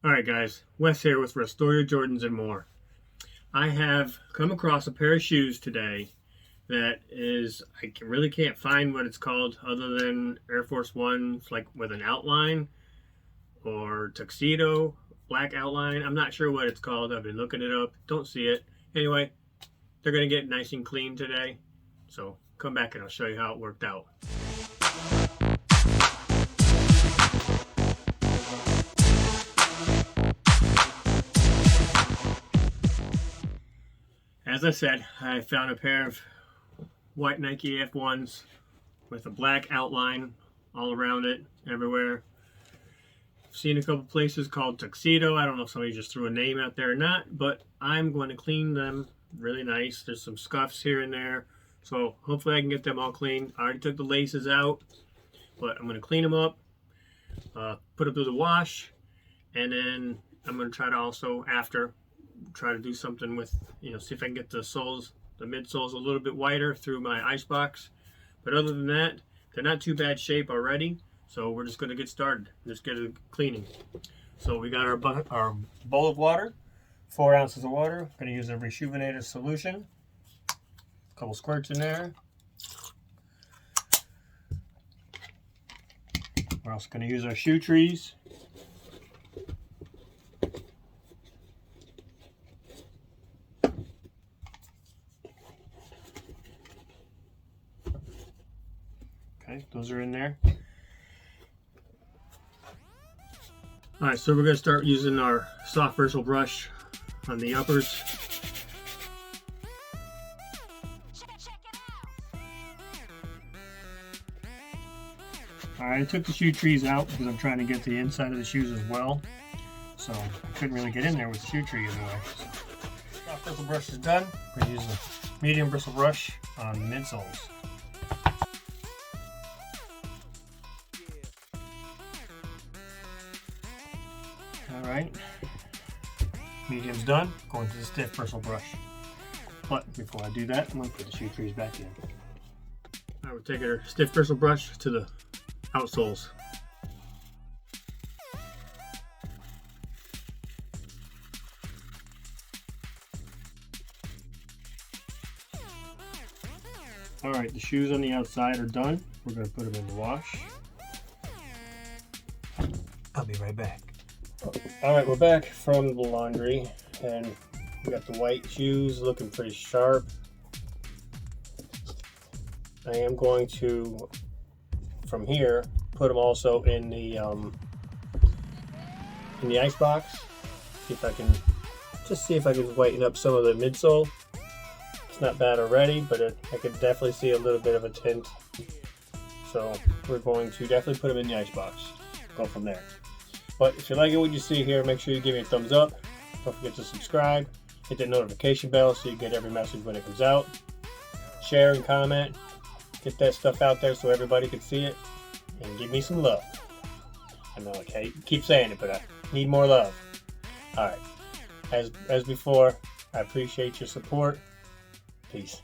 Alright guys, Wes here with Restore Your Jordans and More. I have come across a pair of shoes today that is, I really can't find what it's called other than Air Force Ones, like with an outline, or Tuxedo, black outline. I'm not sure what it's called. I've been looking it up, don't see it. Anyway, they're going to get nice and clean today, so come back and I'll show you how it worked out. As I said, I found a pair of white Nike AF1s with a black outline all around it, everywhere. I've seen a couple places called Tuxedo. I don't know if somebody just threw a name out there or not, but I'm going to clean them really nice. There's some scuffs here and there, so hopefully I can get them all clean. I already took the laces out, but I'm going to clean them up, put them through the wash, and then I'm going to try to also, after, try to do something with, see if I can get the soles, the midsoles a little bit whiter through my Icebox. But other than that, they're not too bad shape already, so we're just going to get started. Just get it cleaning. So we got our bowl of water, 4 ounces of water. I'm going to use a Reshoevn8er solution, a couple squirts in there. We're also going to use our shoe trees. Okay, those are in there. Alright, so we're going to start using our soft bristle brush on the uppers. Alright, I took the shoe trees out because I'm trying to get the inside of the shoes as well. So I couldn't really get in there with the shoe tree anyway. Soft bristle brush is done. We're going to use a medium bristle brush on the midsoles. Alright, medium's done, going to the stiff bristle brush. But before I do that, I'm going to put the shoe trees back in. Alright, we're taking our stiff bristle brush to the outsoles. Alright, the shoes on the outside are done. We're going to put them in the wash. I'll be right back. Alright, we're back from the laundry, and we got the white shoes looking pretty sharp. I am going to, from here, put them also in the Icebox. See if I can whiten up some of the midsole. It's not bad already, but I could definitely see a little bit of a tint. So we're going to definitely put them in the Icebox. Go from there. But if you like it what you see here, make sure you give me a thumbs up. Don't forget to subscribe. Hit that notification bell so you get every message when it comes out. Share and comment. Get that stuff out there so everybody can see it. And give me some love. I know I keep saying it, but I need more love. Alright. As before, I appreciate your support. Peace.